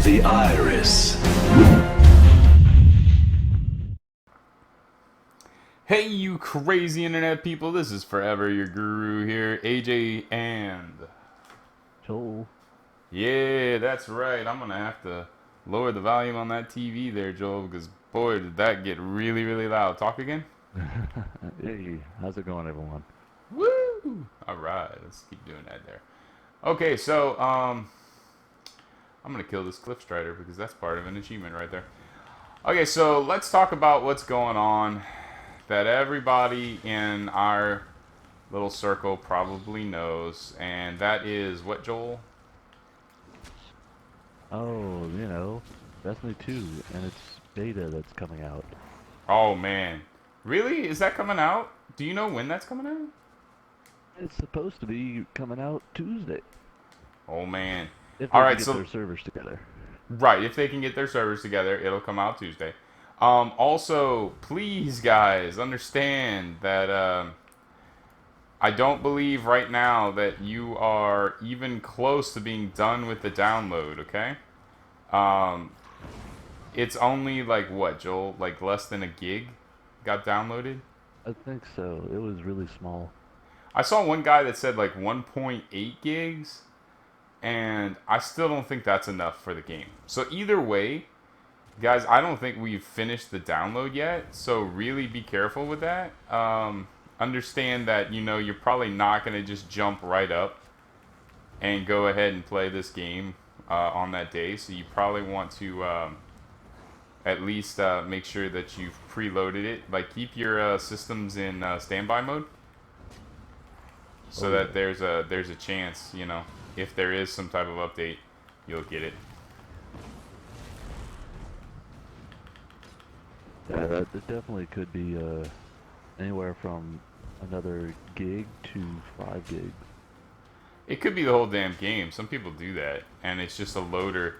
the iris. Hey, you crazy internet people, this is Forever Your Guru here, AJ, and... Joel. Yeah, that's right, I'm gonna have to lower the volume on that TV there, Joel, because boy, did that get really, really loud. Talk again? Hey, how's it going, everyone? Woo! Alright, let's keep doing that there. Okay, so, I'm gonna kill this Cliff Strider because that's part of an achievement right there. Okay, so let's talk about what's going on that everybody in our little circle probably knows, and that is what, Joel? Oh, Destiny 2 and its beta that's coming out. Oh man, really? Is that coming out? Do you know when that's coming out? It's supposed to be coming out Tuesday, Oh man. if All they can right, get so their servers together. right, if they can get their servers together, it'll come out Tuesday. Also, please, guys, understand that I don't believe right now that you are even close to being done with the download. Okay. Um, it's only like what, Joel? Like less than a gig got downloaded? I think so. It was really small. I saw one guy that said like 1.8 gigs, and I still don't think that's enough for the game. So either way, guys, I don't think we've finished the download yet, so really be careful with that. Understand that, you're probably not going to just jump right up and go ahead and play this game on that day, so you probably want to at least make sure that you've preloaded it. Like, keep your systems in standby mode so that there's a chance, if there is some type of update, you'll get it. Yeah, that it definitely could be anywhere from another gig to 5 gigs. It could be the whole damn game. Some people do that, and it's just a loader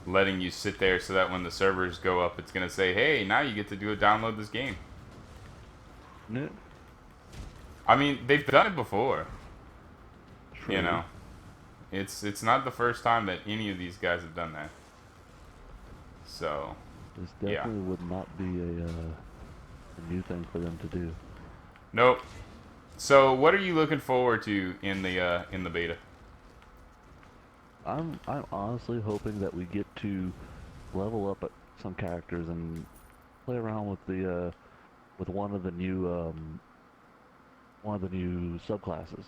letting you sit there so that when the servers go up, it's gonna say, "Hey, now you get to download this game." No, I mean, they've done it before. true. You know, it's not the first time that any of these guys have done that. So, This yeah, definitely would not be a new thing for them to do. nope. So, what are you looking forward to in the beta? I'm honestly hoping that we get to level up some characters and play around with the with one of the new subclasses.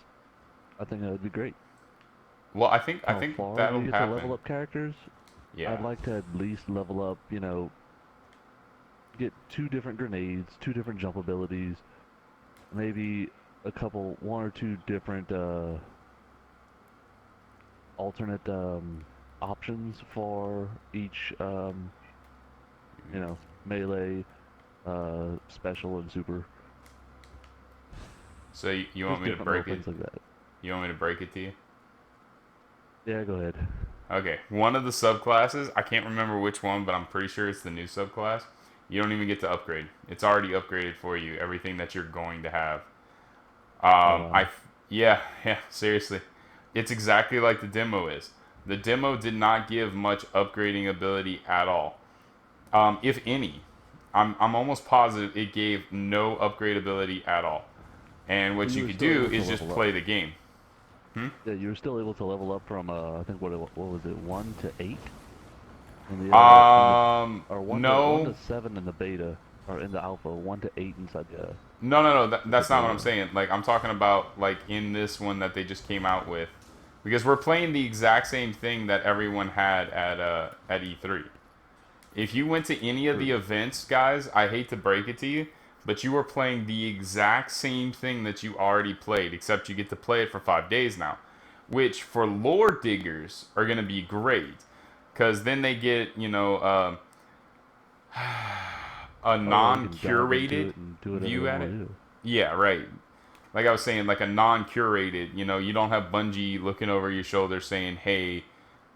I think that would be great. Well, I think How far that'll we get to level happen. up characters, I'd Yeah. like to at least level up, get 2 different grenades, 2 different jump abilities, maybe one or two different alternate options for each, melee, special, and super. So you want Just me to different little break it? things like that. You want me to break it to you? Yeah, go ahead. Okay, one of the subclasses, I can't remember which one, but I'm pretty sure it's the new subclass. You don't even get to upgrade. It's already upgraded for you, everything that you're going to have. Oh Um, I, wow. yeah, yeah, seriously. It's exactly like the demo is. The demo did not give much upgrading ability at all. If any. I'm almost positive it gave no upgrade ability at all. And But what you you were could still do able to is just level up. play the game. Hmm? Yeah, you were still able to level up from I think what was it, 1 to 8 in the or one No, to 7 in the beta, or in the alpha, 1 to 8 inside no. the That's not what I'm beta. saying. Like I'm talking about like in this one that they just came out with, because we're playing the exact same thing that everyone had at E3. If you went to any of the True. events, guys, I hate to break it to you, but you were playing the exact same thing that you already played, except you get to play it for 5 days now, which for lore diggers are gonna be great, because then they get a Oh yeah, you can dive into non-curated it and do whatever they view at want it. to do. Yeah, right. Like I was saying, like a non-curated. You don't have Bungie looking over your shoulder saying, "Hey,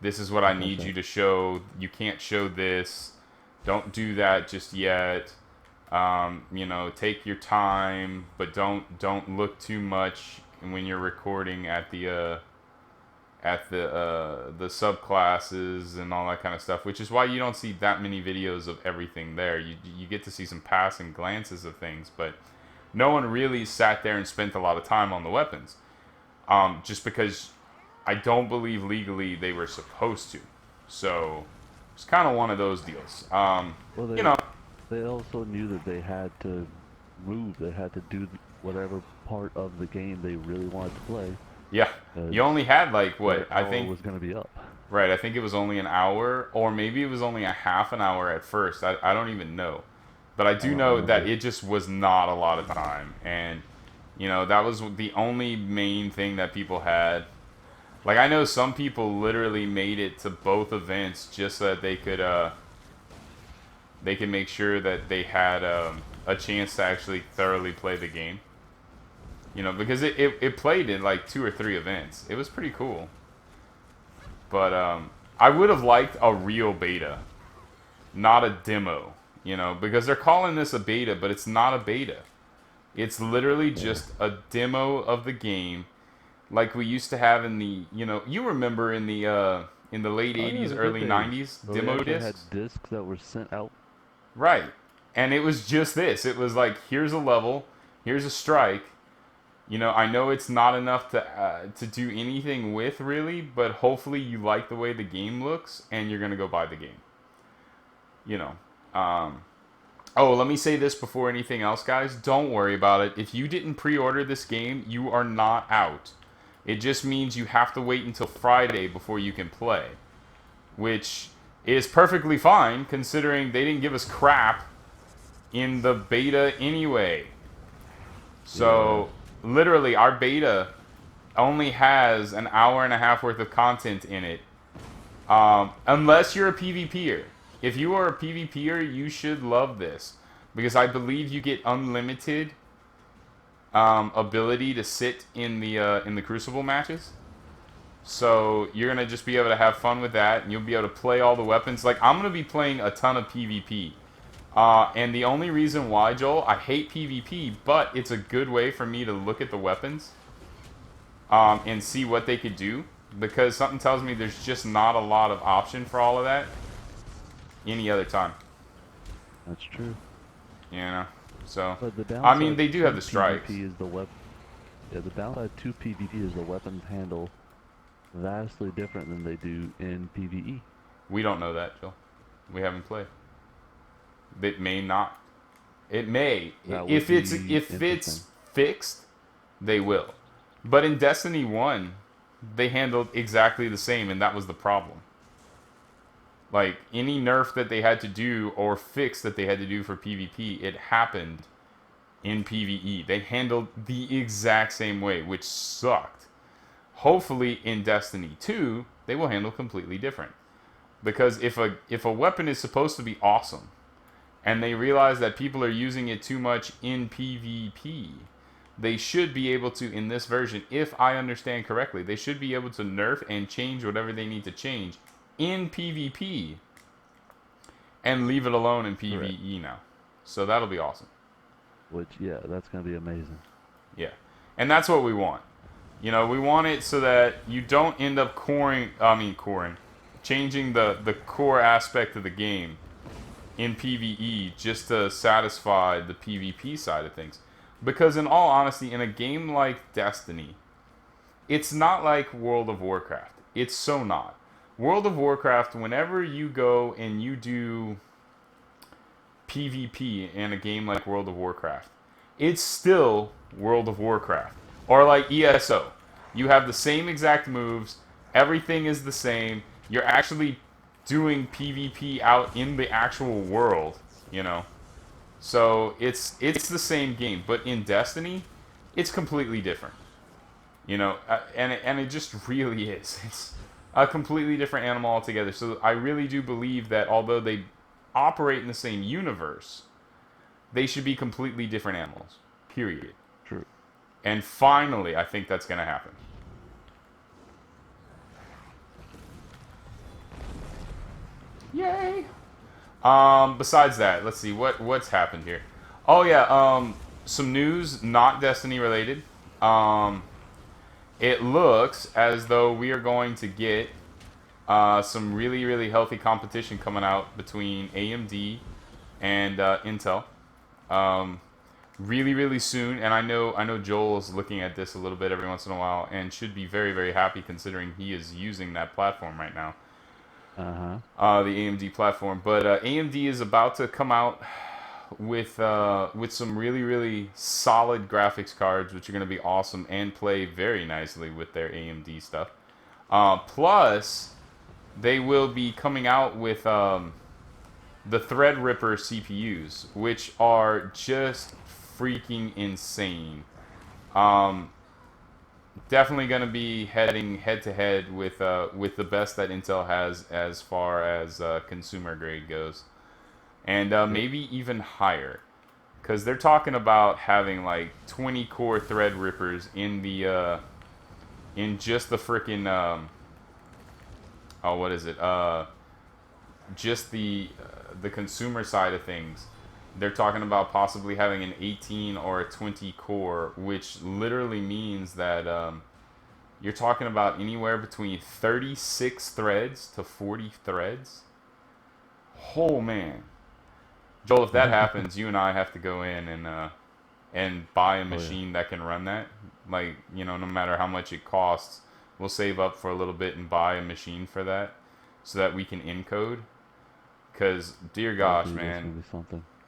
this is what I need you 100%. to show. You can't show this. Don't do that just yet. Take your time, but don't look too much when you're recording at the subclasses and all that kind of stuff, which is why you don't see that many videos of everything there. You get to see some passing glances of things, but no one really sat there and spent a lot of time on the weapons, just because I don't believe legally they were supposed to. So it's kind of one of those deals. Well, You know, they also knew that they had to move. They had to do whatever part of the game they really wanted to play. yeah, you only had like what I think was going to be up. right. I think it was only an hour, or maybe it was only a half an hour at first. I don't even know, but I do know that it just was not a lot of time, and that was the only main thing that people had. Like I know some people literally made it to both events just so that they could make sure that they had a chance to actually thoroughly play the game. Because it played in like 2 or 3 events. It was pretty cool. But I would have liked a real beta, not a demo. Because they're calling this a beta, but it's not a beta. It's literally just a demo of the game, like we used to have in the you remember in the late '80s, early '90s demo discs. Had discs that were sent out. Right, and it was just this. It was like, here's a level, here's a strike. I know it's not enough to do anything with, really, but hopefully you like the way the game looks and you're gonna go buy the game. Oh, let me say this before anything else, guys. Don't worry about it. If you didn't pre-order this game, you are not out. It just means you have to wait until Friday before you can play, which is perfectly fine considering they didn't give us crap in the beta anyway. So literally, our beta only has an hour and a half worth of content in it, unless you're a PvPer. If you are a PvPer, you should love this, because I believe you get unlimited ability to sit in the Crucible matches. So you're gonna just be able to have fun with that, and you'll be able to play all the weapons. Like, I'm gonna be playing a ton of PvP. And the only reason why, Joel, I hate PvP, but it's a good way for me to look at the weapons and see what they could do, because something tells me there's just not a lot of option for all of that any other time. That's true. So But I mean, they do have the strikes. PvP is the downside to PvP is the weapons handle vastly different than they do in PvE. We don't know that, Joel. We haven't played. It may not. It may. If it's fixed, they will. But in Destiny 1, they handled exactly the same, and that was the problem. Like, any nerf that they had to do or fix that they had to do for PvP, it happened in PvE. They handled the exact same way, which sucked. Hopefully in Destiny 2, they will handle completely different. Because if a weapon is supposed to be awesome, and they realize that people are using it too much in PvP, they should be able to, in this version, if I understand correctly, they should be able to nerf and change whatever they need to change in PvP and leave it alone in PvE now. So that'll be awesome. Which, yeah, that's going to be amazing. Yeah. And that's what we want. We want it so that you don't end up changing the core aspect of the game in PvE just to satisfy the PvP side of things. Because in all honesty, in a game like Destiny, it's not like World of Warcraft. It's so not. World of Warcraft, whenever you go and you do PvP in a game like World of Warcraft, it's still World of Warcraft. Or like ESO. You have the same exact moves. Everything is the same. You're actually doing PvP out in the actual world, So it's the same game, but in Destiny, it's completely different. And it just really is. It's a completely different animal altogether. So I really do believe that although they operate in the same universe, they should be completely different animals. Period. True. And finally, I think that's going to happen. Yay! Besides that, let's see what's happened here. Oh yeah, some news not Destiny related. it looks as though we are going to get some really, really healthy competition coming out between AMD and Intel. Um, really, really soon. And I know Joel's looking at this a little bit every once in a while and should be very, very happy considering he is using that platform right now. Uh-huh. The AMD platform. But AMD is about to come out with some really, really solid graphics cards, which are going to be awesome and play very nicely with their AMD stuff. Plus, they will be coming out with the Threadripper CPUs, which are just freaking insane. Um, Definitely going to be heading head to head with the best that Intel has as far as consumer grade goes, and maybe even higher, because they're talking about having like 20 core Threadrippers in the in just the freaking oh, what is it? Just the consumer side of things. They're talking about possibly having an 18 or a 20 core, which literally means that you're talking about anywhere between 36 threads to 40 threads. Oh man, Joel, if that happens, you and I have to go in and buy a machine that can run that. Like, no matter how much it costs, we'll save up for a little bit and buy a machine for that, so that we can encode. Because, dear gosh, man.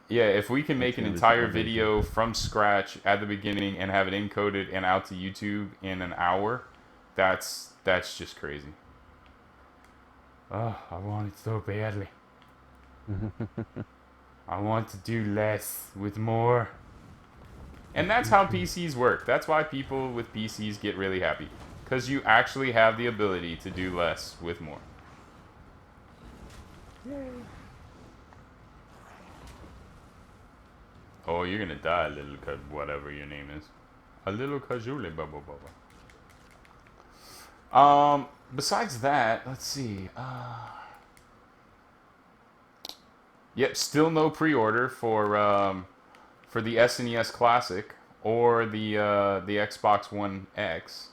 Yeah, if we can make an entire video from scratch at the beginning and have it encoded and out to YouTube in an hour, that's just crazy. Oh, I want it so badly. I want to do less with more. And that's how PCs work. That's why people with PCs get really happy. Because you actually have the ability to do less with more. Yay. Oh, you're gonna die, little whatever your name is. A little Kajuli bubble bubble. Besides that, let's see. Yep, still no pre-order for the SNES Classic or the Xbox One X.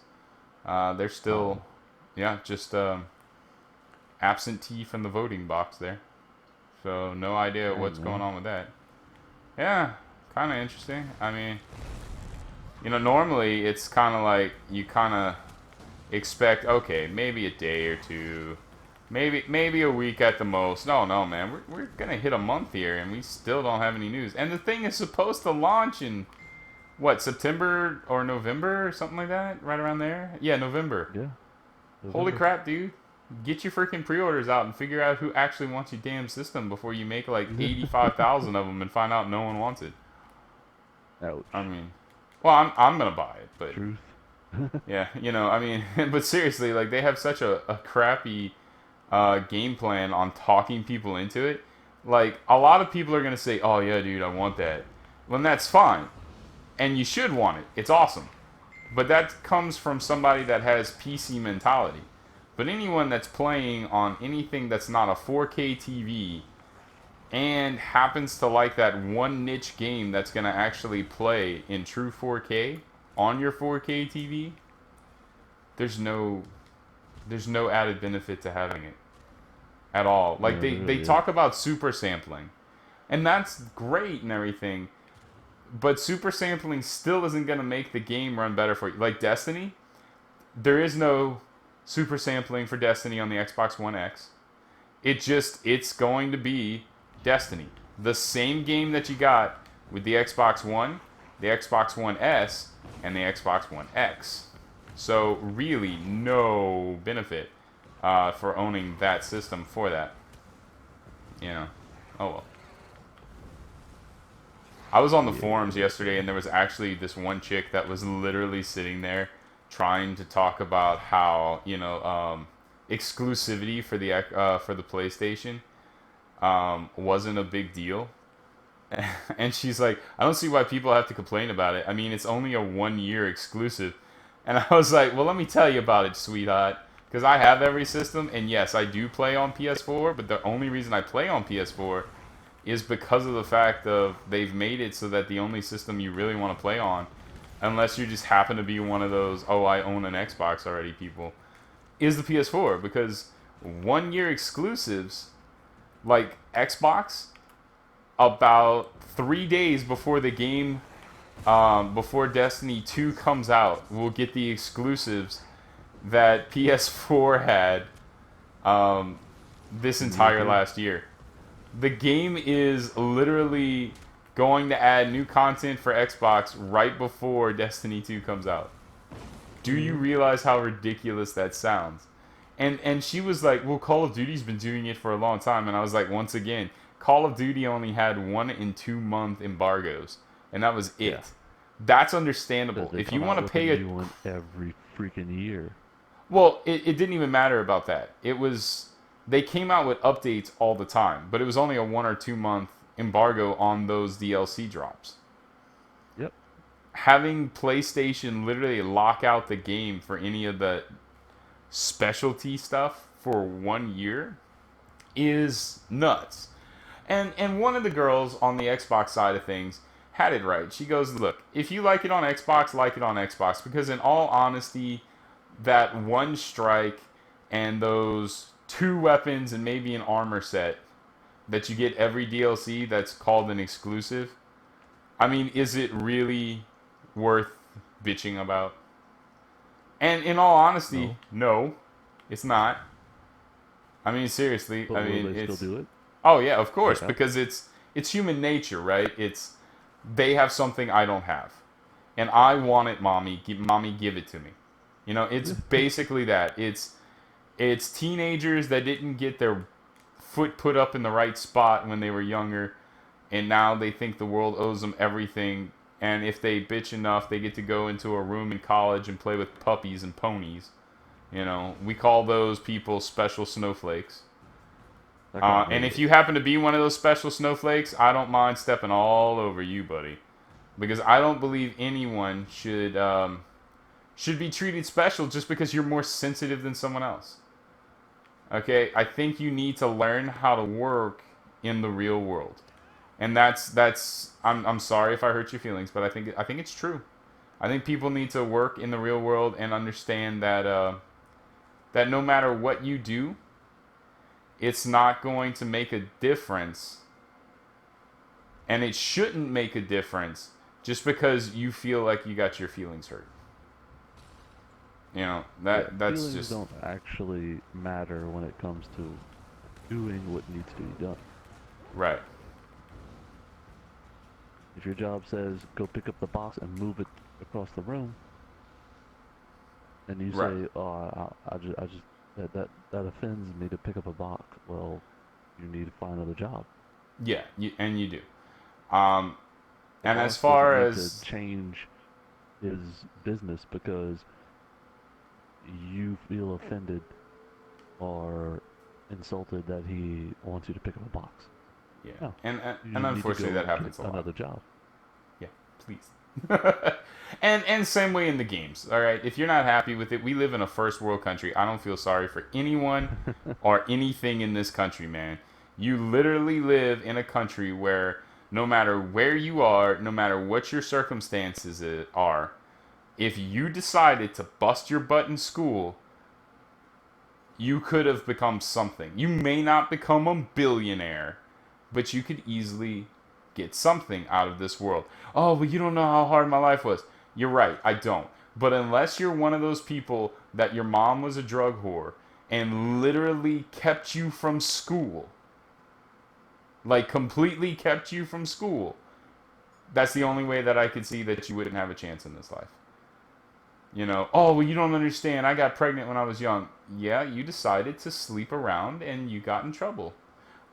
They're still, yeah, just absentee from the voting box there. So no idea what's going on with that. Yeah, kind of interesting. I mean, normally it's kind of like you kind of expect, okay, maybe a day or two, maybe a week at the most. No, man, we're gonna hit a month here, and we still don't have any news. And the thing is supposed to launch in what, September or November or something like that, right around there. Yeah, November. Yeah. Holy crap, dude. Get your freaking pre-orders out and figure out who actually wants your damn system before you make like 85,000 of them and find out no one wants it. Ouch. I mean, well, I'm gonna buy it, but Truth. yeah, I mean, but seriously, like, they have such a crappy game plan on talking people into it. Like, a lot of people are gonna say, "Oh yeah, dude, I want that." Well, that's fine, and you should want it. It's awesome, but that comes from somebody that has PC mentality. But anyone that's playing on anything that's not a 4K TV and happens to like that one niche game that's going to actually play in true 4K on your 4K TV, there's no added benefit to having it at all. Like, they talk about super sampling, and that's great and everything, but super sampling still isn't going to make the game run better for you. Like Destiny, there is no super sampling for Destiny on the Xbox One X. It's going to be Destiny. The same game that you got with the Xbox One, the Xbox One S, and the Xbox One X. So really no benefit for owning that system for that. Oh well. I was on the forums yesterday, and there was actually this one chick that was literally sitting there trying to talk about how exclusivity for the PlayStation wasn't a big deal, and she's like, I don't see why people have to complain about it. I mean, it's only a 1-year exclusive. And I was like, well, let me tell you about it, sweetheart, because I have every system, and yes, I do play on PS4, but the only reason I play on PS4 is because of the fact of they've made it so that the only system you really want to play on unless you just happen to be one of those, oh, I own an Xbox already people, is the PS4. Because 1 year exclusives, like Xbox, about 3 days before the game, before Destiny 2 comes out, we'll get the exclusives that PS4 had this entire last year. The game is literally going to add new content for Xbox right before Destiny 2 comes out. Do you realize how ridiculous that sounds? And she was like, well, Call of Duty's been doing it for a long time. And I was like, once again, Call of Duty only had 1 and 2 month embargoes. And that was it. Yeah. That's understandable. If you want to pay a new one every freaking year. Well, it didn't even matter about that. It was, they came out with updates all the time, but it was only a 1 or 2 month embargo on those DLC drops. Yep. Having PlayStation literally lock out the game for any of the specialty stuff for 1 year is nuts. And one of the girls on the Xbox side of things had it right. She goes, look, if you like it on Xbox, like it on Xbox. Because in all honesty, that one strike and those 2 weapons and maybe an armor set that you get every DLC that's called an exclusive, I mean, is it really worth bitching about? And in all honesty, no, it's not. I mean, seriously. But I mean, will they still do it? Oh yeah, of course, because it's human nature, right? It's, they have something I don't have, and I want it, mommy. Mommy, give it to me. You know, it's basically that. It's teenagers that didn't get their foot put up in the right spot when they were younger, and now they think the world owes them everything. And if they bitch enough, they get to go into a room in college and play with puppies and ponies. You know, we call those people special snowflakes. And if you happen to be one of those special snowflakes, I don't mind stepping all over you, buddy. Because I don't believe anyone should be treated special just because you're more sensitive than someone else. Okay? I think you need to learn how to work in the real world. And that's I'm sorry if I hurt your feelings, but I think it's true. I think people need to work in the real world and understand that that no matter what you do, it's not going to make a difference, and it shouldn't make a difference just because you feel like you got your feelings hurt. You know, that's feelings just don't actually matter when it comes to doing what needs to be done. Right. If your job says go pick up the box and move it across the room, and you say, "Oh, I just that offends me to pick up a box," well, you need to find another job. Yeah, you do. And as far far as as to change his business because you feel offended or insulted that he wants you to pick up a box. Yeah, no, and unfortunately that happens a lot. Another job. Yeah, please. and same way in the games. All right, if you're not happy with it, we live in a first world country. I don't feel sorry for anyone or anything in this country, man. You literally live in a country where no matter where you are, no matter what your circumstances are, if you decided to bust your butt in school, you could have become something. You may not become a billionaire, but you could easily get something out of this world. Oh, well, you don't know how hard my life was. You're right, I don't. But unless you're one of those people that your mom was a drug whore and literally kept you from school, like completely kept you from school, that's the only way that I could see that you wouldn't have a chance in this life. You know, oh, well, you don't understand. I got pregnant when I was young. Yeah, you decided to sleep around and you got in trouble.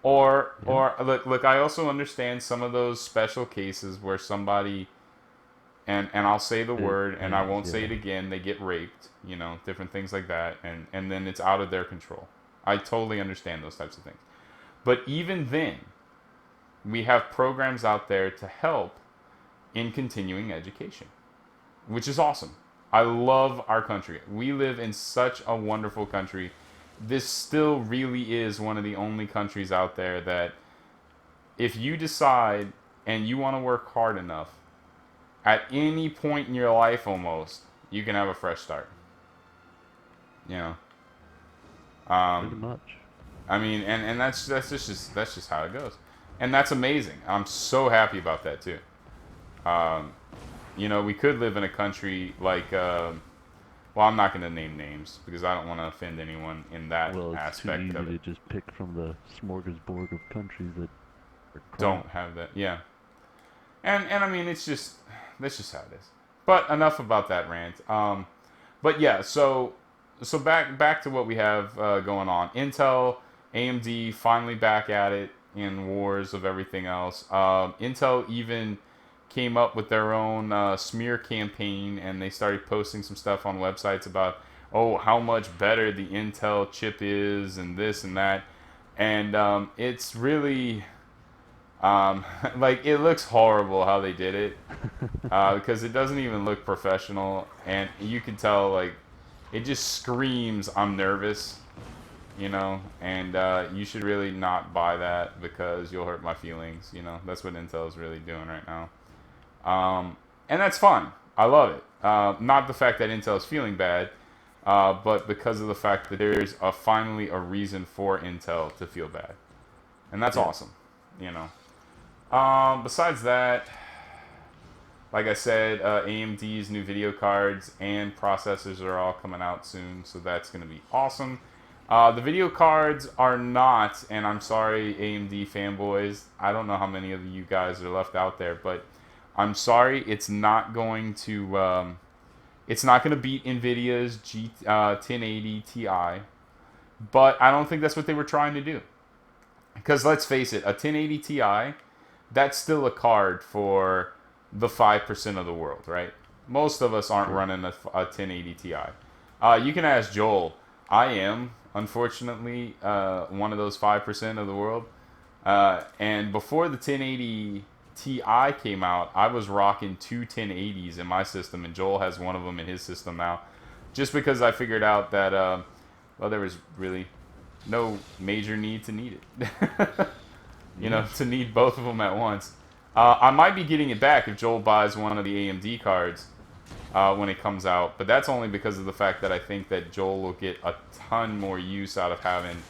Or look, I also understand some of those special cases where somebody, and I'll say the word and I won't say it again, they get raped, you know, different things like that, and then it's out of their control. I totally understand those types of things. But even then, we have programs out there to help in continuing education, which is awesome. I love our country. We live in such a wonderful country. This still really is one of the only countries out there that if you decide and you want to work hard enough, At any point in your life, almost, you can have a fresh start. You know. Pretty Um, much. I mean, and that's just how it goes, and that's amazing. I'm so happy about that too. Um, you know, we could live in a country like, well, I'm not going to name names because I don't want to offend anyone in that Well, it's too aspect easy of it. to just pick from the smorgasbord of countries that are Don't crap. have that, yeah. And I mean, it's just that's just how it is. But enough about that rant. But yeah, so back to what we have going on. Intel, AMD finally back at it in wars of everything else. Intel even came up with their own smear campaign, and they started posting some stuff on websites about how much better the Intel chip is and this and that, and it's really like it looks horrible how they did it because it doesn't even look professional, and you can tell like it just screams I'm nervous, you know, and you should really not buy that because you'll hurt my feelings, you know. That's what Intel is really doing right now, and that's fun. I love it. Not the fact that Intel is feeling bad, but because of the fact that there's finally a reason for Intel to feel bad, and that's Yeah. awesome, you know. Besides that, like I said, AMD's new video cards and processors are all coming out soon, so that's going to be awesome. The video cards are not, and I'm sorry, AMD fanboys. I don't know how many of you guys are left out there, but I'm sorry, it's not going to. It's not going to beat Nvidia's 1080 Ti, but I don't think that's what they were trying to do. Because let's face it, a 1080 Ti, that's still a card for the 5% of the world, right? Most of us aren't True. running a 1080 Ti. You can ask Joel. I am, unfortunately, one of those 5% of the world. And before the 1080 Ti came out, I was rocking two 1080s in my system, and Joel has one of them in his system now. Just because I figured out that, well, there was really no major need to need it. You Yeah. know, to need both of them at once. I might be getting it back if Joel buys one of the AMD cards when it comes out, but that's only because of the fact that I think that Joel will get a ton more use out of having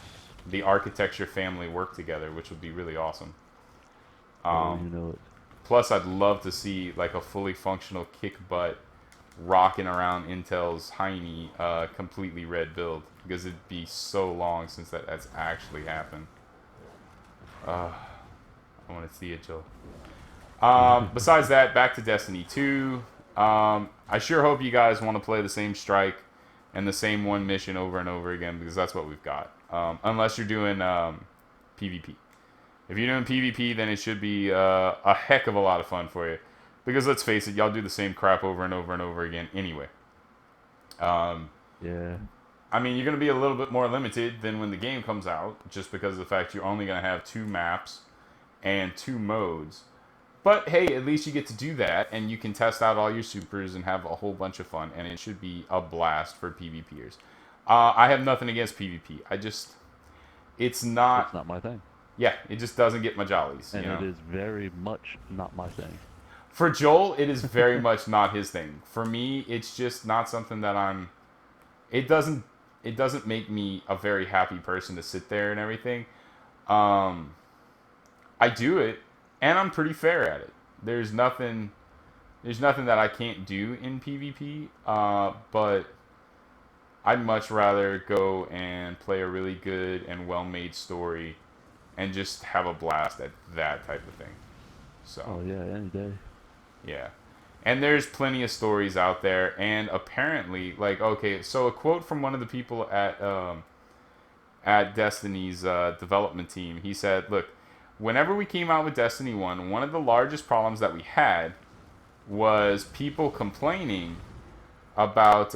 the architecture family work together, which would be really awesome. Oh, you know it. Plus, I'd love to see like a fully functional kick butt rocking around Intel's Heine completely red build because it'd be so long since that's actually happened. I want to see it, Joel. Besides that, back to Destiny 2. I sure hope you guys want to play the same strike and the same one mission over and over again because that's what we've got. Unless you're doing PvP. If you're doing PvP, then it should be a heck of a lot of fun for you. Because let's face it, y'all do the same crap over and over and over again anyway. Yeah. I mean, you're going to be a little bit more limited than when the game comes out, just because of the fact you're only going to have 2 maps and 2 modes. But hey, at least you get to do that, and you can test out all your supers and have a whole bunch of fun, and it should be a blast for PvPers. I have nothing against PvP. It's It's not, not my thing. yeah, it just doesn't get my jollies, you And it know. is very much not my thing. For Joel, it is very much not his thing. For me, it's just not something that it doesn't, it doesn't make me a very happy person to sit there and everything. Um, I do it, and I'm pretty fair at it. There's nothing that I can't do in PvP. But I'd much rather go and play a really good and well-made story, and just have a blast at that type of thing. So Oh yeah, any day. yeah. And there's plenty of stories out there, and apparently, like, okay, so a quote from one of the people at Destiny's development team, he said, "Look, whenever we came out with Destiny 1, one of the largest problems that we had was people complaining about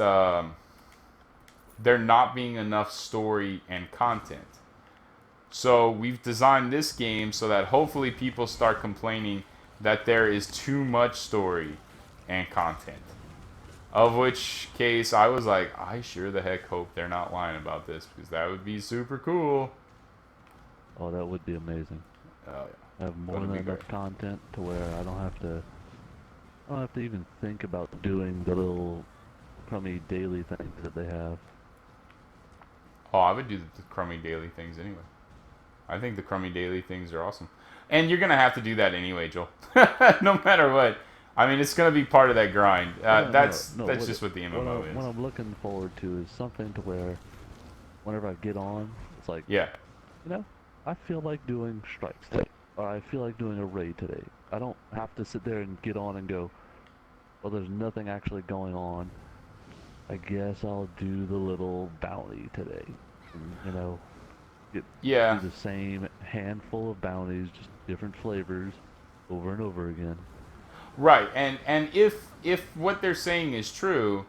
there not being enough story and content. So we've designed this game so that hopefully people start complaining that there is too much story and content." Of which case I was like, I sure the heck hope they're not lying about this because that would be super cool. Oh, that would be amazing. Oh Have yeah, more that'd than be great. enough content to where I don't have to I don't have to even think about doing the little crummy daily things that they have. Oh, I would do the crummy daily things anyway. I think the crummy daily things are awesome. And you're going to have to do that anyway, Joel. No matter what. I mean, it's going to be part of that grind. Well, no, no, no. That's just what the MMO What is. I'm looking forward to is something to where whenever I get on, it's like, Yeah. you know, I feel like doing strikes today, or I feel like doing a raid today. I don't have to sit there and get on and go, well, there's nothing actually going on. I guess I'll do the little bounty today. And, get do Yeah. the same handful of bounties, just different flavors, over and over again. Right. And if what they're saying is true,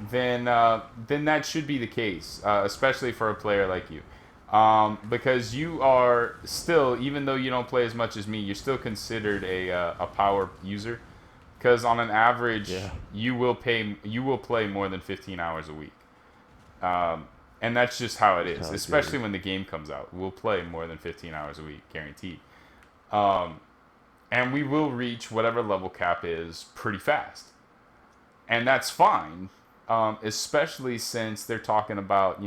then that should be the case, especially for a player like you. Because you are still, even though you don't play as much as me, you're still considered a power user. Because on an average, Yeah, you will play more than 15 hours a week, and that's just how it just is. how it Especially goes. when the game comes out, we'll play more than 15 hours a week, guaranteed. Um, and we will reach whatever level cap is pretty fast, and that's fine. Especially since they're talking about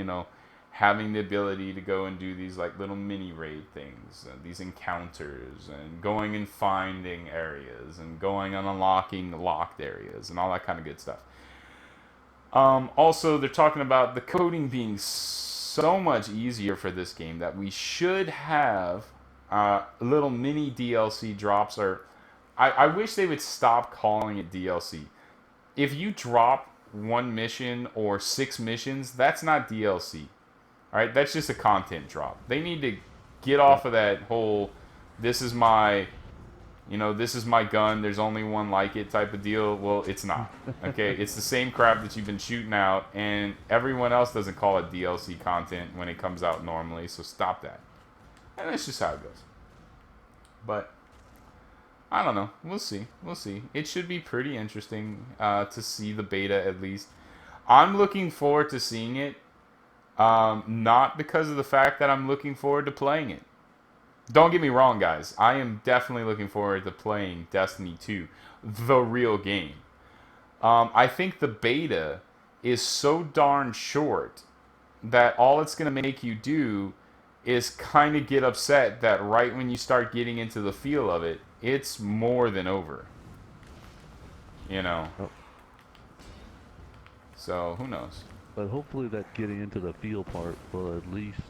having the ability to go and do these like little mini raid things, these encounters, and going and finding areas, and going and unlocking locked areas, and all that kind of good stuff. Also, they're talking about the coding being so much easier for this game that we should have little mini DLC drops. Or I wish they would stop calling it DLC. If you drop one mission or 6 missions, that's not DLC. All right, that's just a content drop. They need to get Yep. off of that whole this is my this is my gun, there's only one like it type of deal. Well, it's not. Okay, it's the same crap that you've been shooting out, and everyone else doesn't call it DLC content when it comes out normally, so stop that. And that's just how it goes. But I don't know. We'll see. We'll see. It should be pretty interesting to see the beta at least. I'm looking forward to seeing it, not because of the fact that I'm looking forward to playing it. Don't get me wrong, guys. I am definitely looking forward to playing Destiny 2, the real game. I think the beta is so darn short that all it's going to make you do is kind of get upset that right when you start getting into the feel of it, it's more than over. You know? Yep. So, who knows? But hopefully that getting into the feel part will at least,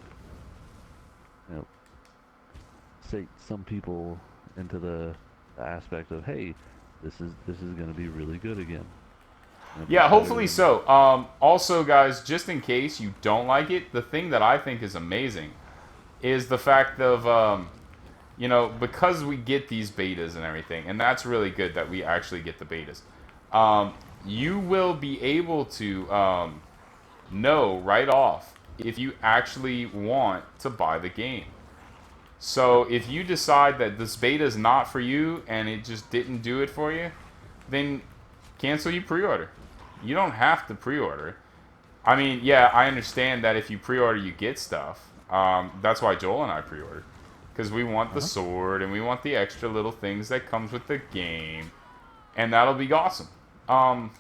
you know, sate some people into the aspect of, hey, this is gonna be really good again. Gonna be Yeah, better hopefully than so. Also, guys, just in case you don't like it, the thing that I think is amazing is the fact of because we get these betas and everything, and that's really good that we actually get the betas. You will be able to know right off if you actually want to buy the game. So if you decide that this beta is not for you and it just didn't do it for you, then cancel your pre-order. You don't have to pre-order. I mean, yeah, I understand that if you pre-order, you get stuff. That's why Joel and I pre-ordered, because we want the uh-huh. sword and we want the extra little things that comes with the game, and that'll be awesome. Um,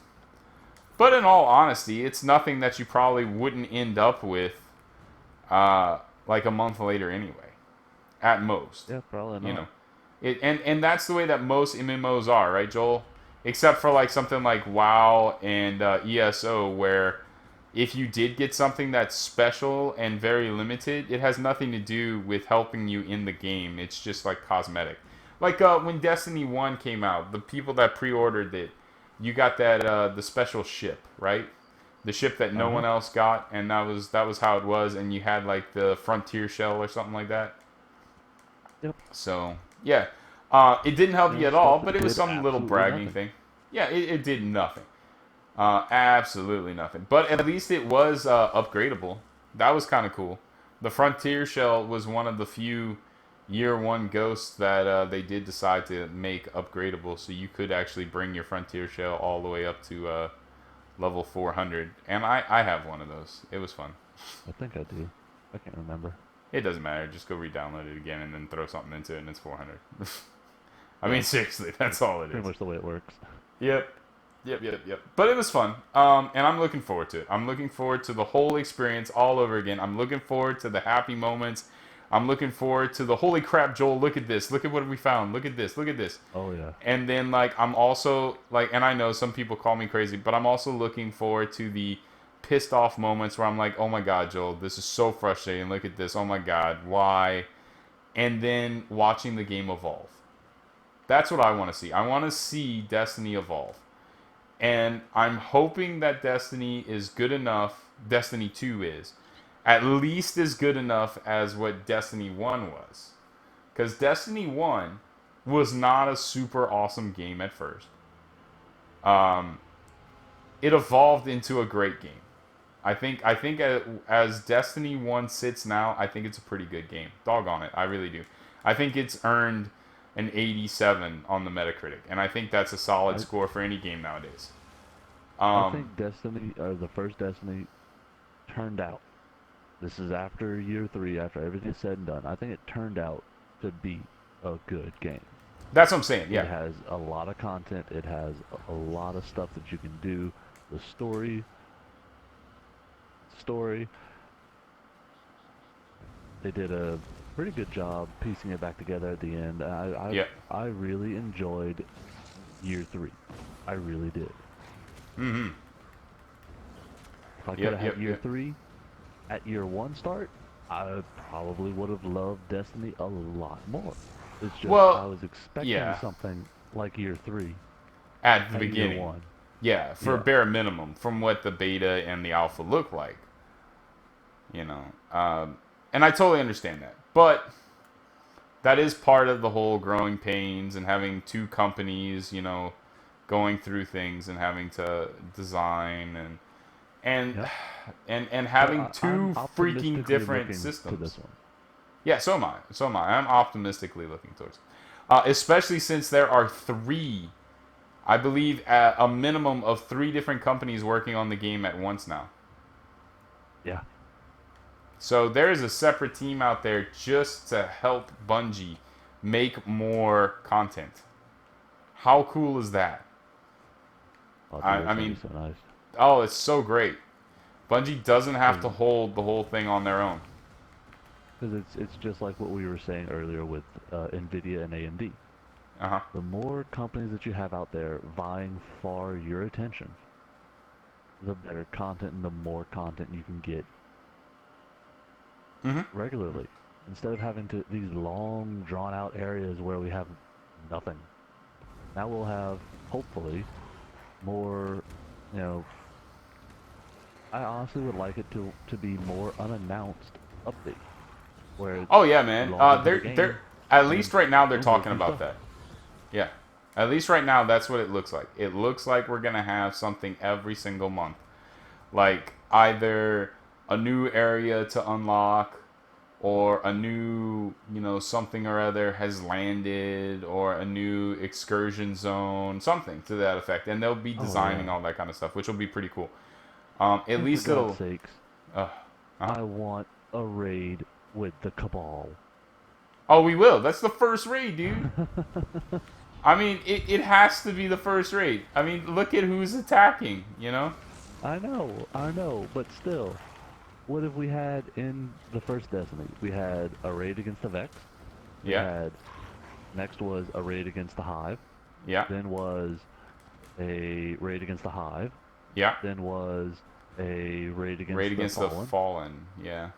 but in all honesty, it's nothing that you probably wouldn't end up with like a month later anyway, at most. Yeah, probably You not. know, and that's the way that most MMOs are, right, Joel? Except for like something like WoW and ESO, where if you did get something that's special and very limited, it has nothing to do with helping you in the game. It's just like cosmetic. Like when Destiny 1 came out, the people that pre-ordered it, you got that the special ship, right? The ship that no Uh-huh. one else got, and that was how it was. And you had like the Frontier shell or something like that. Yep. So yeah, it didn't help you at Stuff all, that but it was did some little absolutely bragging nothing. thing. Yeah, it did nothing. Absolutely nothing. But at least it was upgradable. That was kind of cool. The Frontier shell was one of the few year one ghosts that they did decide to make upgradable, so you could actually bring your Frontier shell all the way up to level 400. And I have one of those. It was fun. I think I do. I can't remember. It doesn't matter. Just go re-download it again and then throw something into it, and it's 400. I Yeah, mean, seriously, that's all it pretty is. much the way it works. Yep. Yep. But it was fun. And I'm looking forward to it. I'm looking forward to the whole experience all over again. I'm looking forward to the happy moments. I'm looking forward to the holy crap, Joel, look at this. Look at what we found. Look at this. Look at this. Oh yeah. And then like I'm also like, and I know some people call me crazy, but I'm also looking forward to the pissed off moments where I'm like, oh my god, Joel, this is so frustrating. Look at this. Oh my god, why? And then watching the game evolve. That's what I want to see. I want to see Destiny evolve. And I'm hoping that Destiny is good enough. Destiny 2 is at least as good enough as what Destiny 1 was. Because Destiny 1 was not a super awesome game at first. Um, it evolved into a great game. I think as Destiny 1 sits now, I think it's a pretty good game. Doggone it, I really do. I think it's earned an 87 on the Metacritic, and I think that's a solid score for any game nowadays. I think Destiny, or the first Destiny, turned out. This is after year 3, after everything's said and done. I think it turned out to be a good game. That's what I'm saying. Yeah, It has a lot of content. It has a lot of stuff that you can do. The story. They did a pretty good job piecing it back together at the end. I really enjoyed year 3. I really did. Mm-hmm. If I could have had year 3 at year 1 start, I probably would have loved Destiny a lot more. It's just I was expecting something like year 3 at the at beginning. Year 1. Yeah, for bare minimum, from what the beta and the alpha look like. You know, and I totally understand that, but that is part of the whole growing pains and having two companies, you know, going through things and having to design and having two freaking different systems. Yeah, so am I. I'm optimistically looking towards it. Especially since there are 3, I believe, at a minimum of 3 different companies working on the game at once now. Yeah. So there is a separate team out there just to help Bungie make more content. How cool is that? I mean, so nice. Oh, it's so great. Bungie doesn't have to hold the whole thing on their own. Because it's just like what we were saying earlier with NVIDIA and AMD. Uh-huh. The more companies that you have out there vying for your attention, the better content and the more content you can get regularly. Instead of having these long, drawn-out areas where we have nothing. Now we'll have, hopefully, more, you know, I honestly would like it to be more unannounced updates. Where oh yeah, man. They're at least right now they're talking about that. Yeah. At least right now that's what it looks like. It looks like we're going to have something every single month. Like either a new area to unlock or a new, you know, something or other has landed or a new excursion zone, something to that effect. And they'll be designing all that kind of stuff, which will be pretty cool. At least for it'll... God's sakes, I want a raid with the Cabal. Oh, we will. That's the first raid, dude. I mean, it has to be the first raid. I mean, look at who's attacking, you know? I know, but still. What have we had in the first Destiny? We had a raid against the Vex. Next was a raid against the Hive. Yeah. Then was a raid against the Hive. Yeah. Then was a raid against the Fallen. Yeah.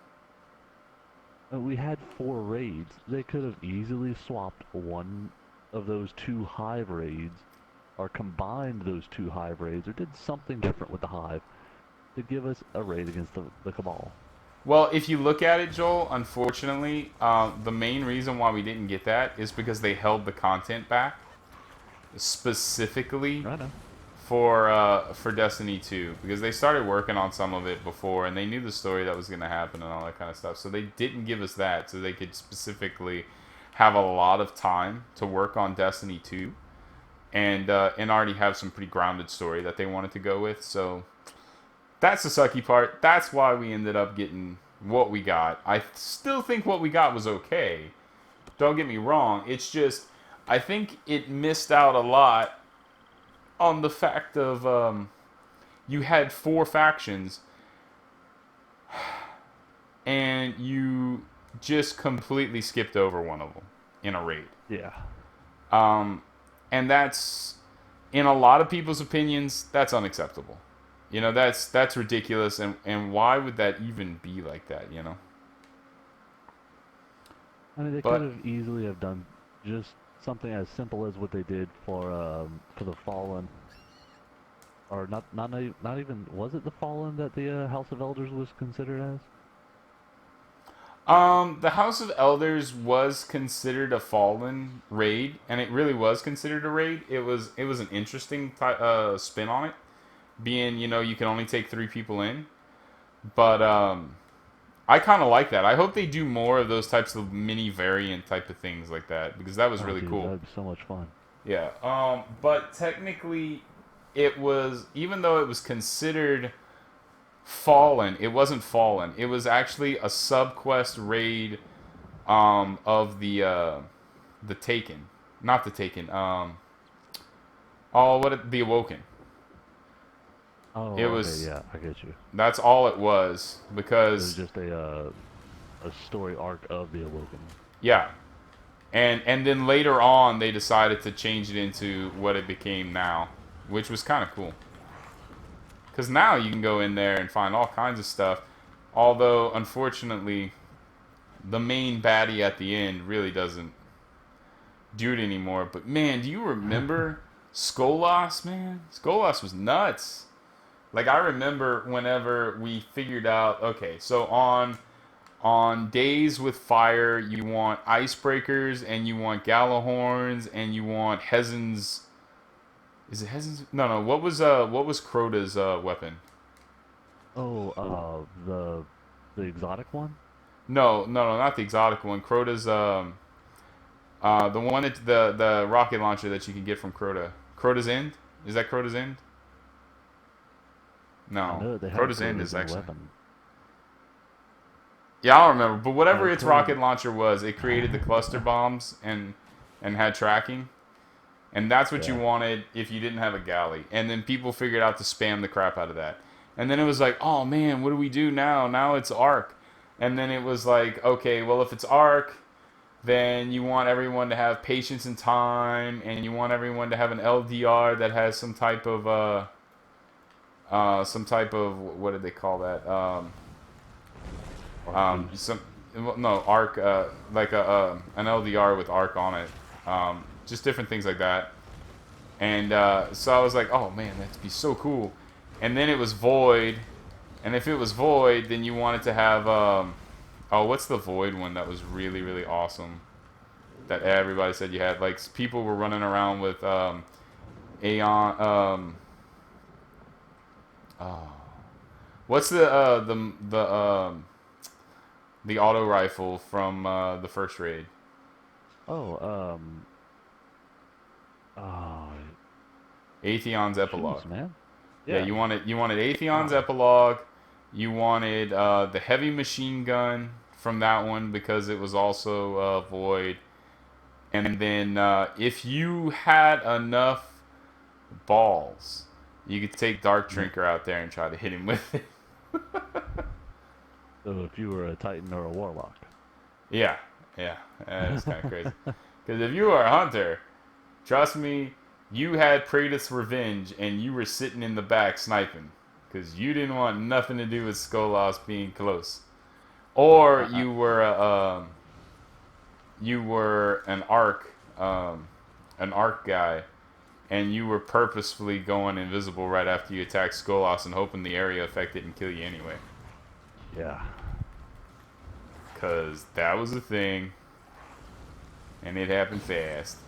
We had 4 raids. They could have easily swapped one of those 2 Hive raids, or combined those 2 Hive raids, or did something different with the Hive to give us a raid against the Cabal. Well, if you look at it, Joel, unfortunately, the main reason why we didn't get that is because they held the content back, specifically for Destiny 2, because they started working on some of it before, and they knew the story that was going to happen and all that kind of stuff, so they didn't give us that, so they could specifically have a lot of time to work on Destiny 2, and already have some pretty grounded story that they wanted to go with, so... That's the sucky part. That's why we ended up getting what we got. I still think what we got was okay. Don't get me wrong. It's just, I think it missed out a lot on the fact of you had 4 factions and you just completely skipped over one of them in a raid. Yeah. And that's, in a lot of people's opinions, that's unacceptable. That's ridiculous, and why would that even be like that? I mean, they could But have easily have done just something as simple as what they did for the Fallen, or not even was it the Fallen that the House of Elders was considered as? the House of Elders was considered a fallen raid, and it really was considered a raid. It was an interesting spin on it, being you can only take 3 people in, but I kind of like that. I hope they do more of those types of mini variant type of things like that, because that was Oh, really dude, cool. that'd be so much fun. Yeah. But technically, it was, even though it was considered fallen, it wasn't fallen. It was actually a subquest raid of the Taken, not the Taken. The Awoken. It Oh, okay, was yeah, I get you. That's all it was, It was because just a story arc of the Awoken. yeah, and then later on they decided to change it into what it became now, which was kind of cool. Because now you can go in there and find all kinds of stuff. Although, unfortunately, the main baddie at the end really doesn't do it anymore. But man, do you remember Skolas, man? Skolas was nuts. Like, I remember whenever we figured out, okay, so on days with fire, you want icebreakers and you want Gallahorns and you want Hezin's. Is it Hezin's? No. What was Crota's weapon? Oh, the exotic one? No, not the exotic one. Crota's the one that the rocket launcher that you can get from Crota. Crota's End? Is that Crota's End? I No. know they had Crota's End Crota's is in actually. weapon. Yeah, I don't remember, but whatever its Crota. rocket launcher was, it created the cluster bombs and had tracking. And that's what you Yeah. wanted if you didn't have a galley. And then people figured out to spam the crap out of that. And then it was like, oh man, what do we do now? Now it's Arc. And then it was like, okay, well, if it's Arc, then you want everyone to have patience and time, and you want everyone to have an LDR that has some type of, what did they call that? Arc boost. Some no arc, like an LDR with arc on it, just different things like that. And so I was like, oh man, that'd be so cool. And then it was void, and if it was void, then you wanted to have what's the void one that was really really awesome? That everybody said you had. Like, people were running around with Aeon. Oh, what's the auto rifle from the first raid? Oh, oh, Atheon's Epilogue. jeez, man. Yeah, Yeah. you wanted Atheon's Wow. Epilogue. You wanted the heavy machine gun from that one because it was also void. And then if you had enough balls, you could take Dark Yeah. Drinker out there and try to hit him with it. So if you were a Titan or a Warlock. Yeah, yeah, that's kind of crazy. Because if you are a hunter, trust me, you had Praetus Revenge and you were sitting in the back sniping. Because you didn't want nothing to do with Skolas being close. Or I, you were an arc guy, and you were purposefully going invisible right after you attacked Skolas and hoping the area effect didn't kill you anyway. yeah. Because that was a thing, and it happened fast.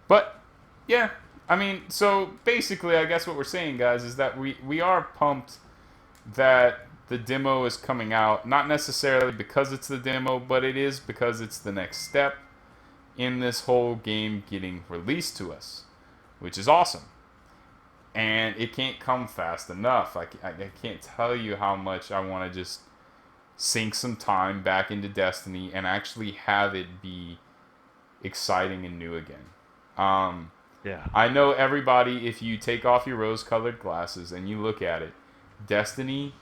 But, yeah, I mean, so basically, I guess what we're saying, guys, is that we are pumped that the demo is coming out. Not necessarily because it's the demo, but it is because it's the next step in this whole game getting released to us, which is awesome. And it can't come fast enough. I can't tell you how much I want to just sink some time back into Destiny and actually have it be exciting and new again. Yeah. I know everybody, if you take off your rose-colored glasses and you look at it, Destiny,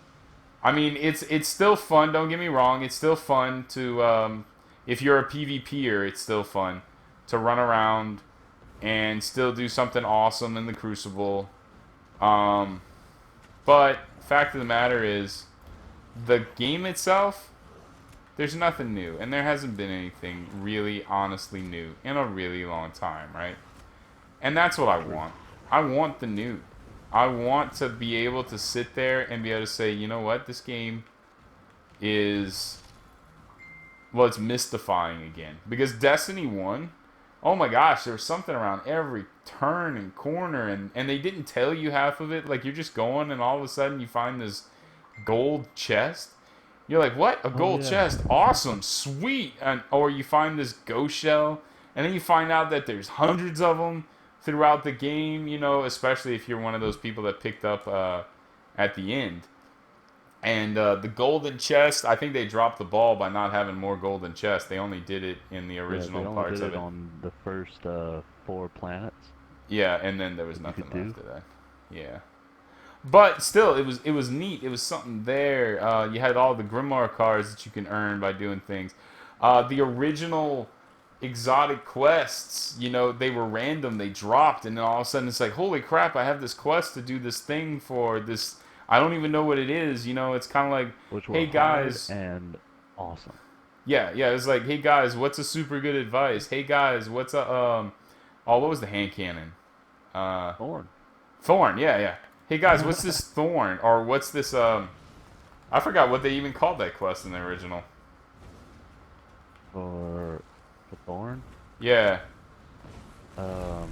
I mean, it's still fun. Don't get me wrong. It's still fun to, if you're a PvPer, it's still fun to run around and still do something awesome in the Crucible. Um, but fact of the matter is, the game itself, there's nothing new, and there hasn't been anything really honestly new in a really long time, right? And that's what I True. want. I want the new. I want to be able to sit there and be able to say, you know what, this game is, well, it's mystifying again. Because Destiny 1, oh my gosh, there was something around every turn and corner, and they didn't tell you half of it. Like, you're just going, and all of a sudden you find this gold chest. You're like, what? A Oh gold yeah. chest? Awesome, sweet. And or you find this ghost shell, and then you find out that there's hundreds of them throughout the game. You know, especially if you're one of those people that picked up at the end. And the golden chest, I think they dropped the ball by not having more golden chests. They only did it in the Yeah, they original only parts did of it it. on the first 4 planets Yeah, and then there was that you nothing could do. after that. Yeah. But still, it was neat. It was something there. You had all the Grimoire cards that you can earn by doing things. The original exotic quests, you know, they were random. They dropped, and then all of a sudden it's like, holy crap! I have this quest to do this thing for this. I don't even know what it is. You know, it's kind of like, Which were hey hard guys, and awesome. yeah, yeah. It's like, hey guys, what's a super good advice? Hey guys, what's a oh, what was the hand cannon? Uh, Thorn. Thorn, yeah, yeah. Hey guys, what's this thorn? Or what's this I forgot what they even called that quest in the original. for Thorn. Yeah. Um,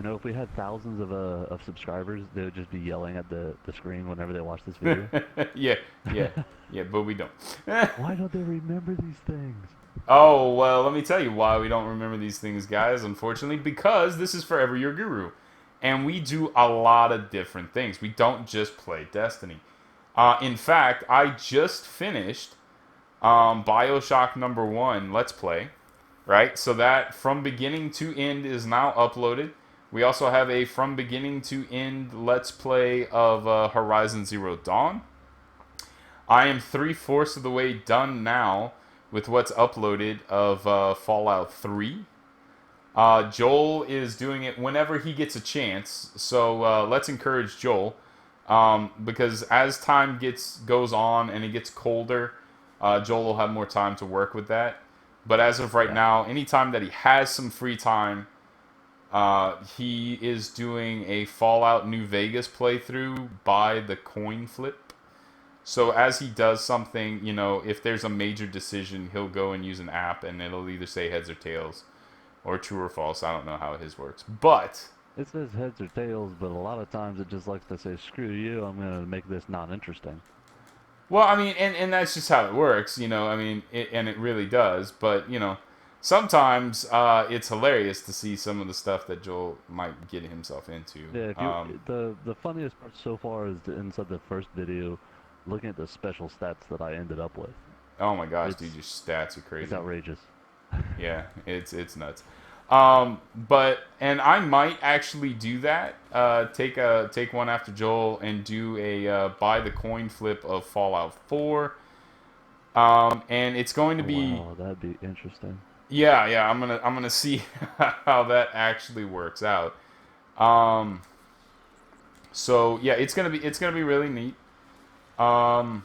if we had thousands of subscribers, they would just be yelling at the screen whenever they watch this video. Yeah, yeah, yeah, but we don't. Why don't they remember these things? Oh, well, let me tell you why we don't remember these things, guys, unfortunately, because this is Forever Your Guru. And we do a lot of different things. We don't just play Destiny. In fact, I just finished Bioshock number 1 Let's Play, right? So that from beginning to end is now uploaded. We also have a from beginning to end Let's Play of Horizon Zero Dawn. I am 3/4 of the way done now with what's uploaded of Fallout 3. Joel is doing it whenever he gets a chance, so let's encourage Joel. Because as time goes on and it gets colder, Joel will have more time to work with that. But as of right Yeah. now, anytime that he has some free time, he is doing a Fallout New Vegas playthrough by the coin flip. So as he does something, you know, if there's a major decision, he'll go and use an app, and it'll either say heads or tails, or true or false. I don't know how his works, but It says heads or tails, but a lot of times it just likes to say, screw you, I'm going to make this not interesting. well, I mean, and that's just how it works, you know. I mean, and it really does. But you know, sometimes it's hilarious to see some of the stuff that Joel might get himself into. Yeah, the funniest part so far is inside the first video, looking at the special stats that I ended up with. Oh my gosh, dude, It's your stats are it's crazy. outrageous. Yeah, it's nuts. But and I might actually do that. Take one after Joel and do a buy the coin flip of Fallout 4. And it's going to Oh be, wow, that'd be interesting. yeah, yeah. I'm gonna see how that actually works out. Um, so yeah, it's gonna be really neat. Um,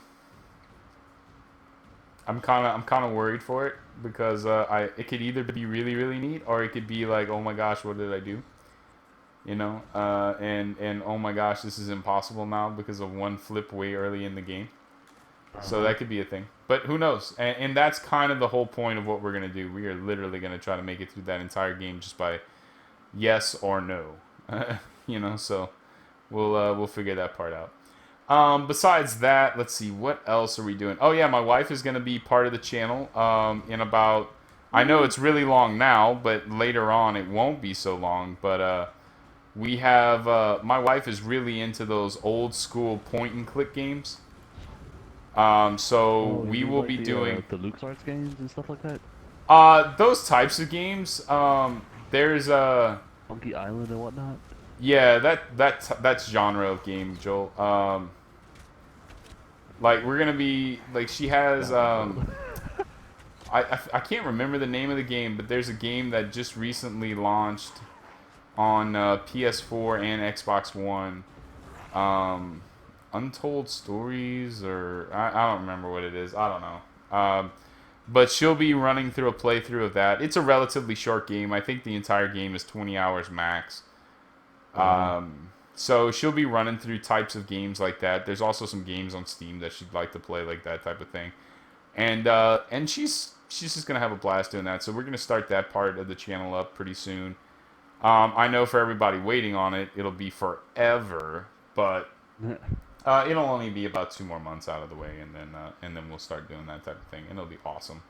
I'm kind of worried for it because it could either be really really neat or it could be like, oh my gosh, what did I do? You know, and oh my gosh, this is impossible now because of one flip way early in the game. So Uh-huh. that could be a thing, but who knows? And that's kind of the whole point of what we're gonna do. We are literally gonna try to make it through that entire game just by yes or no. You know, so we'll figure that part out. Besides that, let's see, what else are we doing? Oh yeah, my wife is gonna be part of the channel. In about, I know Woo! it's really long now, but later on it won't be so long. But we have my wife is really into those old school point and click games. So Oh, you we mean will like be doing, the LucasArts games and stuff like that? Those types of games. There's Monkey Island and whatnot. yeah, that's genre of game, Joel. Like we're gonna be like she has Battlefield. I can't remember the name of the game, but there's a game that just recently launched on PS4 and Xbox One. Um, Untold Stories, or I don't remember what it is. I don't know. But she'll be running through a playthrough of that. It's a relatively short game. I think the entire game is 20 hours max. Wow. So she'll be running through types of games like that. There's also some games on Steam that she'd like to play, like that type of thing. And she's just gonna have a blast doing that. So we're gonna start that part of the channel up pretty soon. I know for everybody waiting on it, it'll be forever, but it'll only be about 2 more months out of the way, and then we'll start doing that type of thing, and it'll be awesome.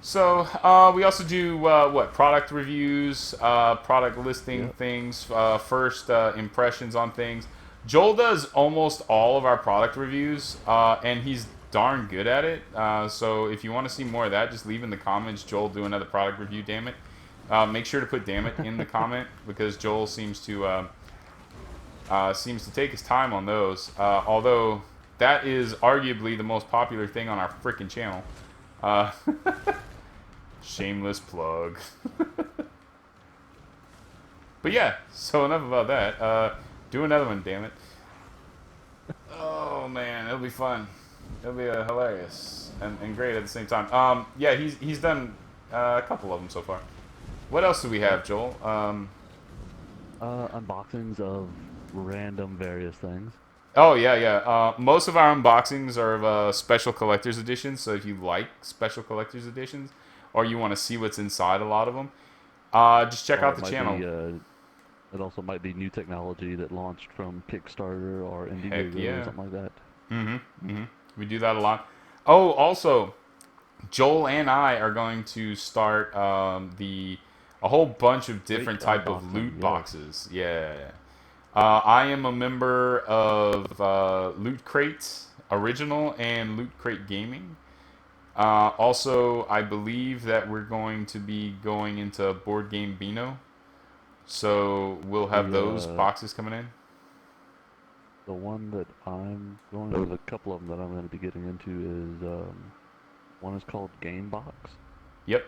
So we also do what product reviews, product listing Yep. things, first impressions on things. Joel does almost all of our product reviews, and he's darn good at it. So if you want to see more of that, just leave in the comments. Joel, do another product review. Damn it! Make sure to put "damn it" in the comment because Joel seems to take his time on those. Although that is arguably the most popular thing on our freaking channel. Uh, Shameless plug. But yeah, so enough about that. Do another one, damn it. Oh man, it'll be fun. It'll be hilarious and great at the same time. Yeah, he's done a couple of them so far. What else do we have, Joel? Unboxings of random various things. Oh yeah, yeah. Most of our unboxings are of special collector's editions. So if you like special collector's editions, or you want to see what's inside a lot of them, just check Or out it the might channel. be it also might be new technology that launched from Kickstarter or Heck Indiegogo or yeah. something like that. We do that a lot. Oh, also, Joel and I are going to start a whole bunch of different Great type of unboxing, loot yes. boxes. Yeah. I am a member of Loot Crate Original and Loot Crate Gaming. Also, I believe that we're going to be going into Board Game Beano. So we'll have The those boxes coming in. the one that I'm going to, the couple of them that I'm going to be getting into is one is called Game Box. Yep.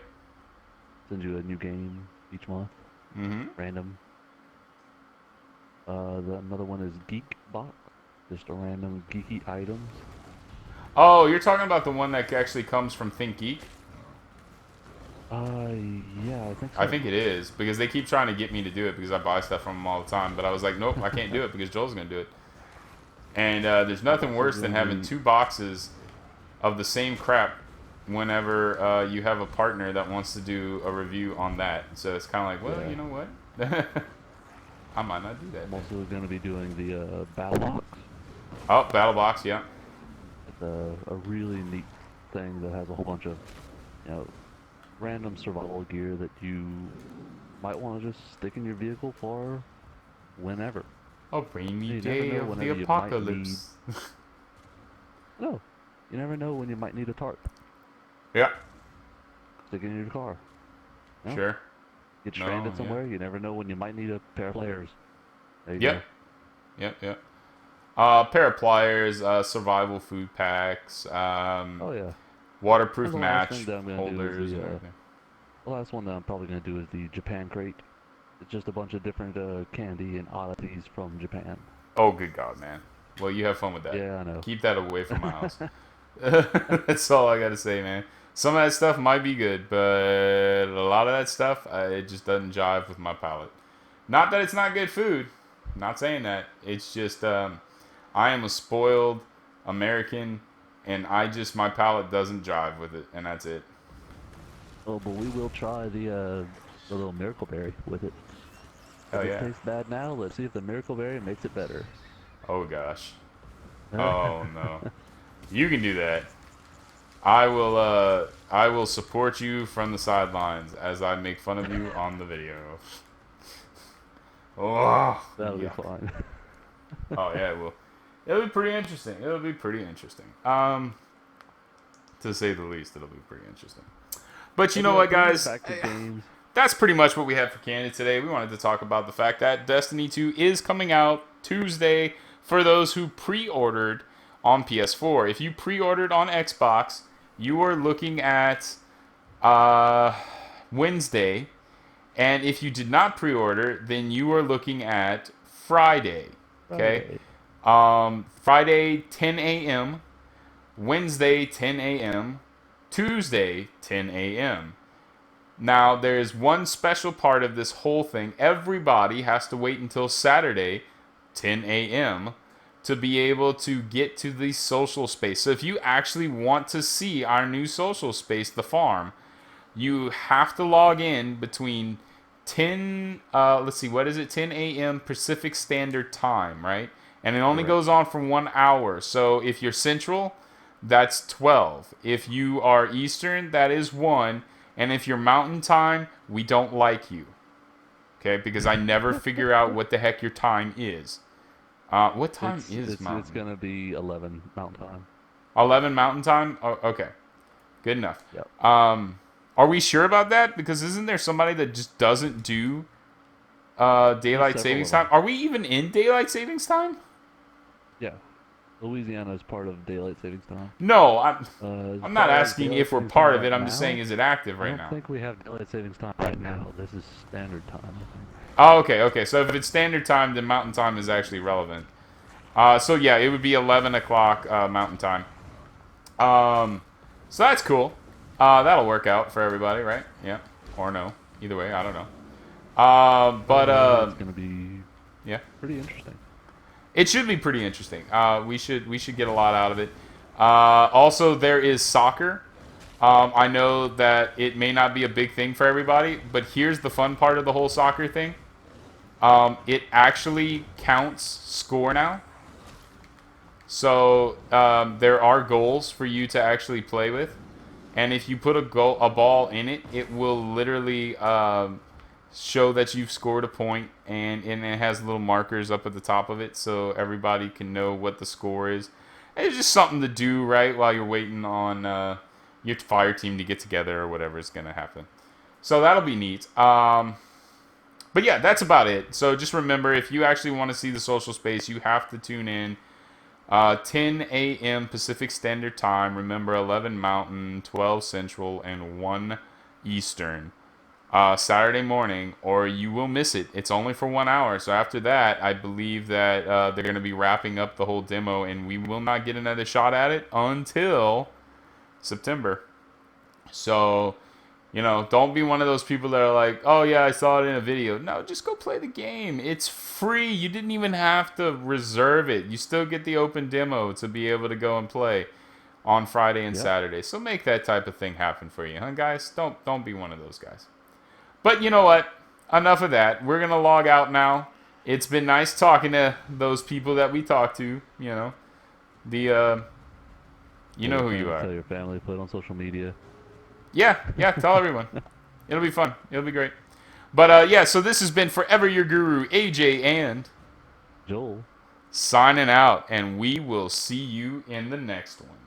Sends you a new game each month, Mm-hmm. random. Another one is Geek Box, just a random geeky items. Oh, you're talking about the one that actually comes from ThinkGeek? Uh, yeah, I think I so. think it is because they keep trying to get me to do it because I buy stuff from them all the time. But I was like, nope, I can't do it because Joel's gonna do it. And there's I'm nothing also worse than going to having be, two boxes of the same crap whenever you have a partner that wants to do a review on that. So it's kind of like, well, yeah, you know what? I might not do that I'm then. also going to be doing the Battle Box. Oh, Battle Box, yeah. It's a really neat thing that has a whole bunch of, you know, random survival gear that you might want to just stick in your vehicle for whenever. A rainy You never day know of the whenever you might need. apocalypse. No, you never know when you might need a tarp. Yeah, Stick it in your car. No, sure. get No, stranded yeah. somewhere. You never know when you might need a pair of pliers. There you Yep, go. yep. Pair of pliers, survival food packs, Oh yeah. And waterproof the last match thing that I'm gonna do is holders, and everything. the last one that I'm probably gonna do is the Japan crate. It's just a bunch of different candy and oddities from Japan. Oh, good God, man. Well, you have fun with that. Yeah, I know. Keep that away from my house. That's all I gotta say, man. Some of that stuff might be good, but a lot of that stuff, it just doesn't jive with my palate. Not that it's not good food. Not saying that. It's just I am a spoiled American, and my palate doesn't jive with it, and that's it. Oh, but we will try the little miracle berry with it. If Hell it yeah. tastes bad now, let's see if the miracle berry makes it better. Oh gosh. Oh no. You can do that. I will support you from the sidelines as I make fun of you on the video. Oh, That'll be yuck. fine. Oh yeah, it will. It'll be pretty interesting. It'll be pretty interesting. To say the least, it'll be pretty interesting. But you know Anyway, what, bringing it guys? back to games. That's pretty much what we had for Candid today. We wanted to talk about the fact that Destiny 2 is coming out Tuesday for those who pre-ordered on PS4. If you pre-ordered on Xbox, you are looking at Wednesday. And if you did not pre-order, then you are looking at Friday. Okay? Friday. Friday, 10 a.m. Wednesday, 10 a.m. Tuesday, 10 a.m. Now, there's one special part of this whole thing. Everybody has to wait until Saturday, 10 a.m., to be able to get to the social space. So if you actually want to see our new social space, The Farm, you have to log in between 10, let's see, what is it? 10 a.m. Pacific Standard Time, right? And it only Correct. goes on for 1 hour. So if you're Central, that's 12. If you are Eastern, that is 1. And if you're Mountain Time, we don't like you. Okay? Because I never figure out what the heck your time is. What time is Mountain? It's gonna be 11 Mountain Time. 11 Mountain Time? Oh, okay. Good enough. Yep. Are we sure about that? Because isn't there somebody that just doesn't do daylight savings time? Are we even in daylight savings time? Yeah. Louisiana is part of daylight savings time. No, I'm As not far as asking daylight if we're savings part time of it. right I'm just now, saying, is it active I right don't now? think we have daylight savings time right now. This is standard time, I think. Oh, okay. So if it's standard time, then Mountain Time is actually relevant. So yeah, it would be 11 o'clock Mountain Time. So that's cool. That'll work out for everybody, right? Yeah, or no. Either way, I don't know. It's gonna be yeah, pretty interesting. it should be pretty interesting. We should get a lot out of it. Also, there is soccer. I know that it may not be a big thing for everybody, but here's the fun part of the whole soccer thing. It actually counts score now. So there are goals for you to actually play with, and if you put a ball in it, it will literally show that you've scored a point, and it has little markers up at the top of it, so everybody can know what the score is. And it's just something to do, right, while you're waiting on your fire team to get together or whatever is going to happen. So that'll be neat. But yeah, that's about it. So just remember, if you actually want to see the social space, you have to tune in 10 a.m. Pacific Standard Time. Remember, 11 Mountain, 12 Central, and 1 Eastern. Saturday morning, or you will miss it. It's only for 1 hour. So after that, I believe that they're going to be wrapping up the whole demo, and we will not get another shot at it until September. So, don't be one of those people that are like, oh yeah, I saw it in a video. No, just go play the game. It's free. You didn't even have to reserve it. You still get the open demo to be able to go and play on Friday and Saturday. So make that type of thing happen for you, huh, guys? Don't be one of those guys. But you know what? Enough of that. We're going to log out now. It's been nice talking to those people that we talked to, The, you know who you are. Tell your family, put it on social media. Yeah, tell everyone. It'll be fun. It'll be great. But yeah, so this has been Forever Your Guru, AJ and Joel. signing out, and we will see you in the next one.